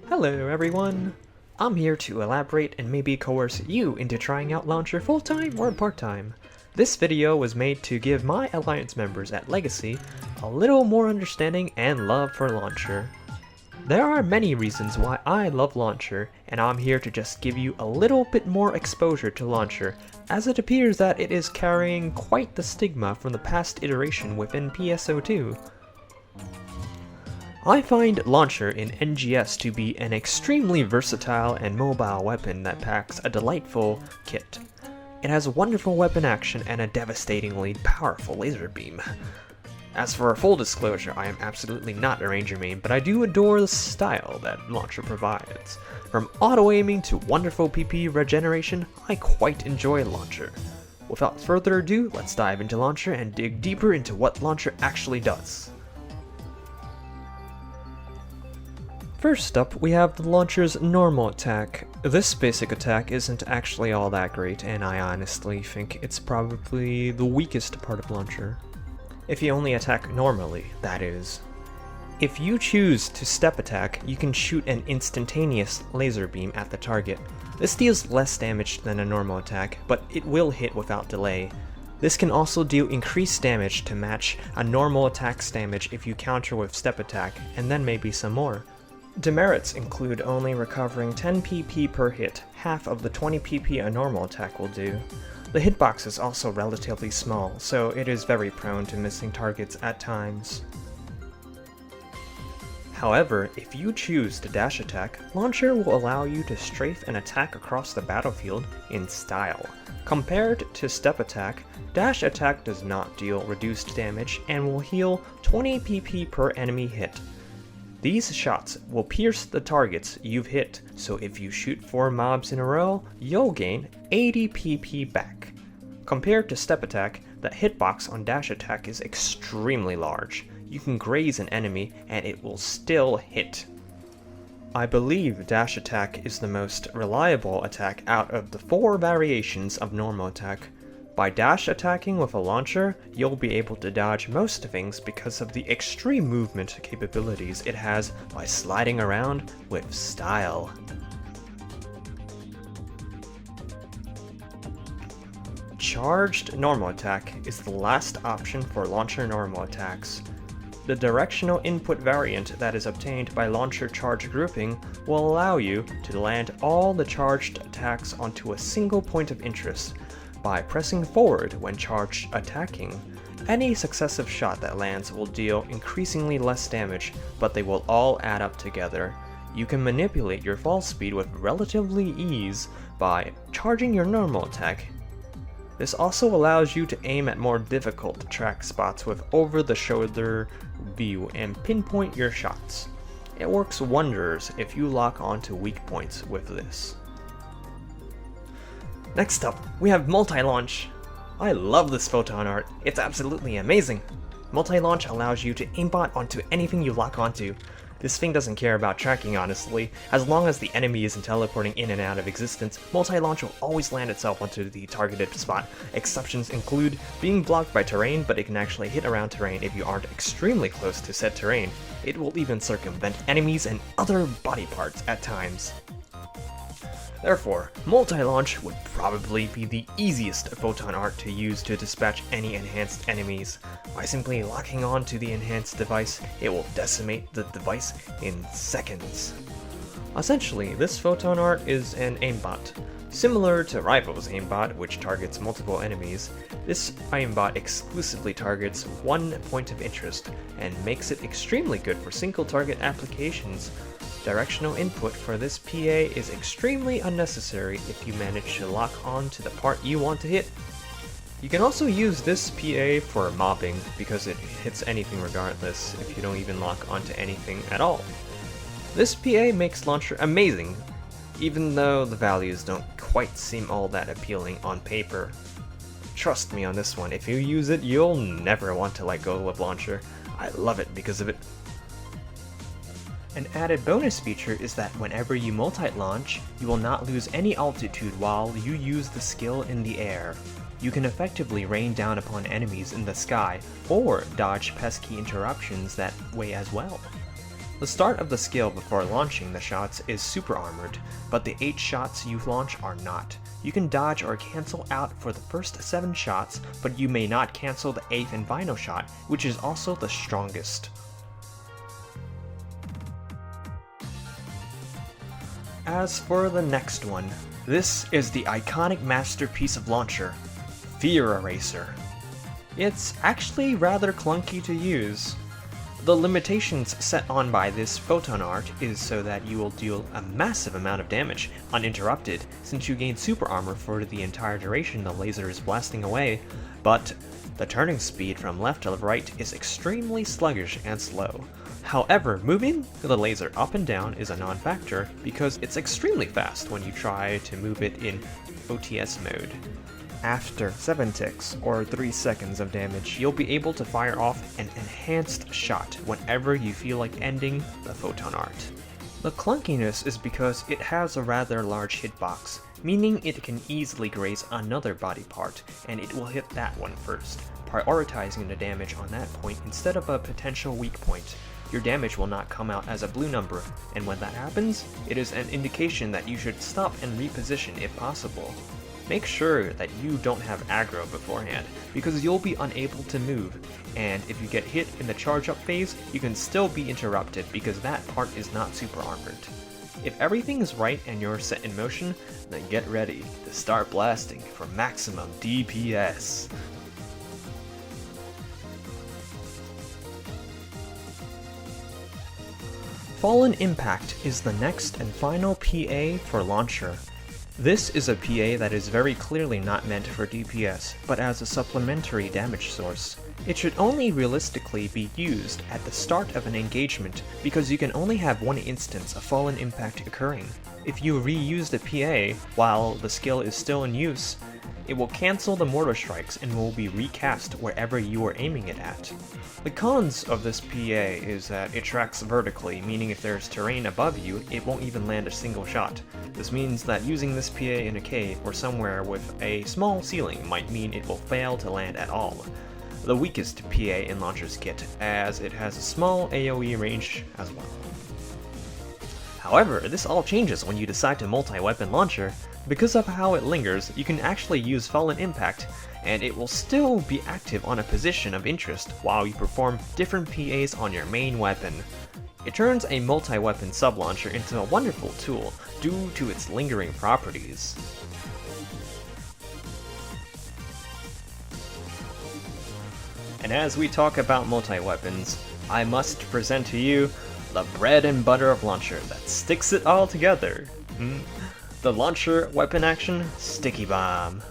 Hello everyone! I'm here to elaborate and maybe coerce you into trying out Launcher full-time or part-time. This video was made to give my Alliance members at Legacy a little more understanding and love for Launcher. There are many reasons why I love Launcher, and I'm here to just give you a little bit more exposure to Launcher, as it appears that it is carrying quite the stigma from the past iteration within PSO2. I find Launcher in NGS to be an extremely versatile and mobile weapon that packs a delightful kit. It has wonderful weapon action and a devastatingly powerful laser beam. As for full disclosure, I am absolutely not a ranger main, but I do adore the style that Launcher provides. From auto-aiming to wonderful PP regeneration, I quite enjoy Launcher. Without further ado, let's dive into Launcher and dig deeper into what Launcher actually does. First up, we have the Launcher's normal attack. This basic attack isn't actually all that great, and I honestly think it's probably the weakest part of Launcher. If you only attack normally, that is. If you choose to step attack, you can shoot an instantaneous laser beam at the target. This deals less damage than a normal attack, but it will hit without delay. This can also deal increased damage to match a normal attack's damage if you counter with step attack, and then maybe some more. Demerits include only recovering 10 PP per hit, half of the 20 PP a normal attack will do. The hitbox is also relatively small, so it is very prone to missing targets at times. However, if you choose to dash attack, Launcher will allow you to strafe and attack across the battlefield in style. Compared to step attack, dash attack does not deal reduced damage and will heal 20 PP per enemy hit. These shots will pierce the targets you've hit, so if you shoot 4 mobs in a row, you'll gain 80 PP back. Compared to step attack, the hitbox on dash attack is extremely large. You can graze an enemy and it will still hit. I believe dash attack is the most reliable attack out of the 4 variations of normal attack. By dash attacking with a Launcher, you'll be able to dodge most things because of the extreme movement capabilities it has by sliding around with style. Charged normal attack is the last option for Launcher normal attacks. The directional input variant that is obtained by Launcher charge grouping will allow you to land all the charged attacks onto a single point of interest. By pressing forward when charged attacking, any successive shot that lands will deal increasingly less damage, but they will all add up together. You can manipulate your fall speed with relatively ease by charging your normal attack. This also allows you to aim at more difficult to track spots with over-the-shoulder view and pinpoint your shots. It works wonders if you lock onto weak points with this. Next up, we have multi-launch. I love this photon art, it's absolutely amazing. Multi-launch allows you to aimbot onto anything you lock onto. This thing doesn't care about tracking honestly. As long as the enemy isn't teleporting in and out of existence, multi-launch will always land itself onto the targeted spot. Exceptions include being blocked by terrain, but it can actually hit around terrain if you aren't extremely close to said terrain. It will even circumvent enemies and other body parts at times. Therefore, multi-launch would probably be the easiest photon art to use to dispatch any enhanced enemies. By simply locking on to the enhanced device, it will decimate the device in seconds. Essentially, this photon art is an aimbot. Similar to Rival's aimbot, which targets multiple enemies, this aimbot exclusively targets one point of interest, and makes it extremely good for single target applications. Directional input for this PA is extremely unnecessary if you manage to lock on to the part you want to hit. You can also use this PA for mobbing because it hits anything regardless if you don't even lock onto anything at all. This PA makes Launcher amazing, even though the values don't quite seem all that appealing on paper. Trust me on this one, if you use it, you'll never want to let go of Launcher. I love it because of it. An added bonus feature is that whenever you multi-launch, you will not lose any altitude while you use the skill in the air. You can effectively rain down upon enemies in the sky, or dodge pesky interruptions that way as well. The start of the skill before launching the shots is super armored, but the 8 shots you launch are not. You can dodge or cancel out for the first 7 shots, but you may not cancel the 8th and final shot, which is also the strongest. As for the next one, this is the iconic masterpiece of launcher, Fear Eraser. It's actually rather clunky to use. The limitations set on by this photon art is so that you will deal a massive amount of damage uninterrupted, since you gain super armor for the entire duration the laser is blasting away, but the turning speed from left to right is extremely sluggish and slow. However, moving the laser up and down is a non-factor because it's extremely fast when you try to move it in OTS mode. After 7 ticks, or 3 seconds of damage, you'll be able to fire off an enhanced shot whenever you feel like ending the photon art. The clunkiness is because it has a rather large hitbox, meaning it can easily graze another body part, and it will hit that one first, prioritizing the damage on that point instead of a potential weak point. Your damage will not come out as a blue number, and when that happens, it is an indication that you should stop and reposition if possible. Make sure that you don't have aggro beforehand, because you'll be unable to move, and if you get hit in the charge up phase, you can still be interrupted because that part is not super armored. If everything is right and you're set in motion, then get ready to start blasting for maximum DPS. Fallen Impact is the next and final PA for Launcher. This is a PA that is very clearly not meant for DPS, but as a supplementary damage source. It should only realistically be used at the start of an engagement, because you can only have one instance of Fallen Impact occurring. If you reuse the PA while the skill is still in use, it will cancel the mortar strikes and will be recast wherever you are aiming it at. The cons of this PA is that it tracks vertically, meaning if there's terrain above you, it won't even land a single shot. This means that using this PA in a cave or somewhere with a small ceiling might mean it will fail to land at all. The weakest PA in Launcher's kit, as it has a small AoE range as well. However, this all changes when you decide to multi-weapon Launcher. Because of how it lingers, you can actually use Fallen Impact, and it will still be active on a position of interest while you perform different PAs on your main weapon. It turns a multi-weapon sub-launcher into a wonderful tool due to its lingering properties. And as we talk about multi-weapons, I must present to you the bread and butter of Launcher that sticks it all together. The Launcher weapon action, Sticky Bomb.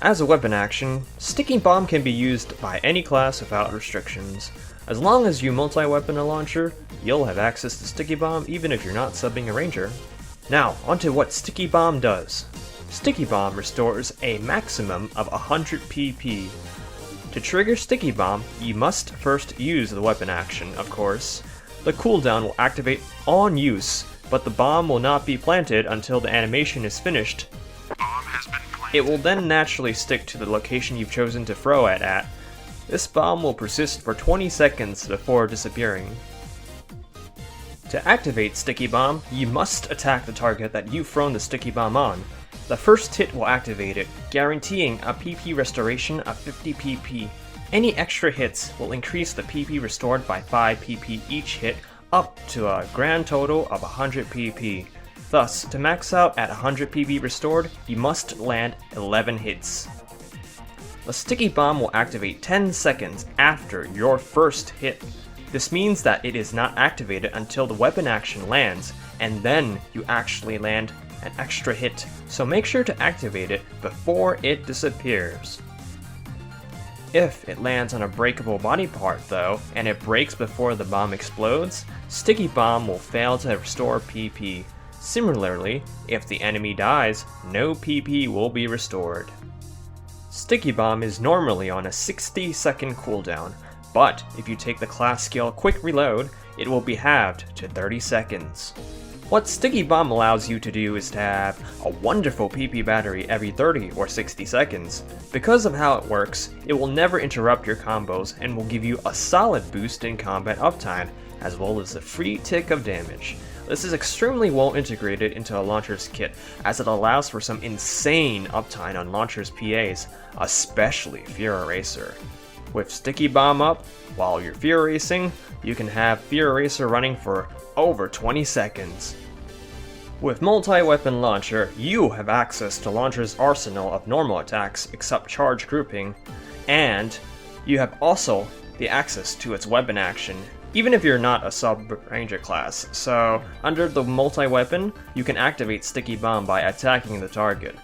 As a weapon action, Sticky Bomb can be used by any class without restrictions. As long as you multi-weapon a launcher, you'll have access to Sticky Bomb even if you're not subbing a ranger. Now, onto what Sticky Bomb does. Sticky Bomb restores a maximum of 100 PP. To trigger Sticky Bomb, you must first use the weapon action, of course. The cooldown will activate on use, but the bomb will not be planted until the animation is finished. Bomb has been planted. It will then naturally stick to the location you've chosen to throw it at. This bomb will persist for 20 seconds before disappearing. To activate Sticky Bomb, you must attack the target that you've thrown the Sticky Bomb on. The first hit will activate it, guaranteeing a PP restoration of 50 PP. Any extra hits will increase the PP restored by 5 PP each hit, up to a grand total of 100 PP. Thus, to max out at 100 PP restored, you must land 11 hits. The Sticky Bomb will activate 10 seconds after your first hit. This means that it is not activated until the weapon action lands, and then you actually land an extra hit, so make sure to activate it before it disappears. If it lands on a breakable body part though, and it breaks before the bomb explodes, Sticky Bomb will fail to restore PP. Similarly, if the enemy dies, no PP will be restored. Sticky Bomb is normally on a 60-second cooldown, but if you take the class skill Quick Reload, it will be halved to 30 seconds. What Sticky Bomb allows you to do is to have a wonderful PP battery every 30 or 60 seconds. Because of how it works, it will never interrupt your combos and will give you a solid boost in combat uptime, as well as a free tick of damage. This is extremely well integrated into a launcher's kit, as it allows for some insane uptime on launcher's PAs, especially Fear Eraser. With Sticky Bomb up, while you're Fear Erasing, you can have Fear Eraser running for over 20 seconds. With Multi-Weapon Launcher, you have access to Launcher's arsenal of normal attacks except charge grouping, and you have also the access to its weapon action, even if you're not a sub-ranger class. So, under the Multi-Weapon, you can activate Sticky Bomb by attacking the target,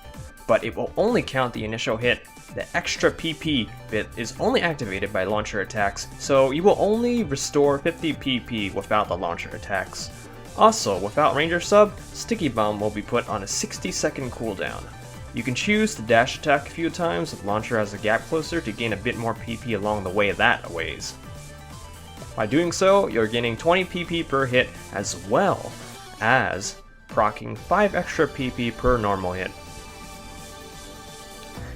but it will only count the initial hit. The extra PP bit is only activated by launcher attacks, so you will only restore 50 PP without the launcher attacks. Also, without Ranger Sub, Sticky Bomb will be put on a 60-second cooldown. You can choose to dash attack a few times with launcher as a gap closer to gain a bit more PP along the way that ways. By doing so, you're gaining 20 PP per hit as well as proccing 5 extra PP per normal hit.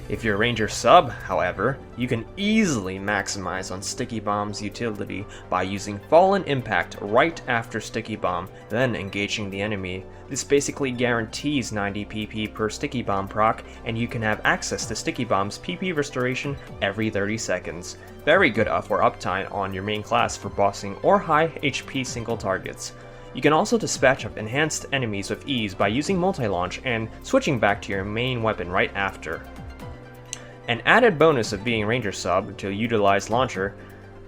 If you're Ranger Sub, however, you can easily maximize on Sticky Bomb's utility by using Fallen Impact right after Sticky Bomb, then engaging the enemy. This basically guarantees 90 PP per Sticky Bomb proc, and you can have access to Sticky Bomb's PP restoration every 30 seconds. Very good for uptime on your main class for bossing or high HP single targets. You can also dispatch of enhanced enemies with ease by using multi-launch and switching back to your main weapon right after. An added bonus of being Ranger Sub to utilize Launcher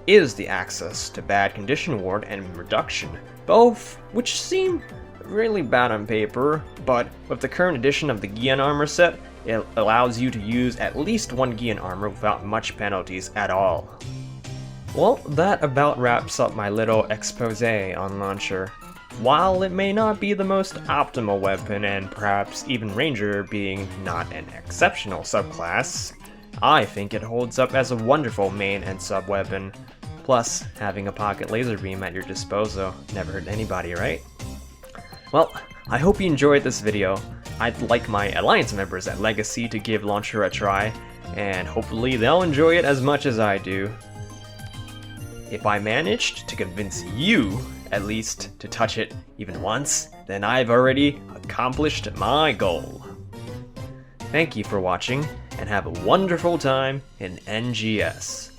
is the access to Bad Condition Ward and Reduction, both which seem really bad on paper, but with the current edition of the Gian Armor set, it allows you to use at least one Gian Armor without much penalties at all. Well, that about wraps up my little expose on Launcher. While it may not be the most optimal weapon, and perhaps even Ranger being not an exceptional subclass, I think it holds up as a wonderful main and sub weapon. Plus, having a pocket laser beam at your disposal never hurt anybody, right? Well, I hope you enjoyed this video. I'd like my Alliance members at Legacy to give Launcher a try, and hopefully they'll enjoy it as much as I do. If I managed to convince you, at least, to touch it even once, then I've already accomplished my goal. Thank you for watching, and have a wonderful time in NGS.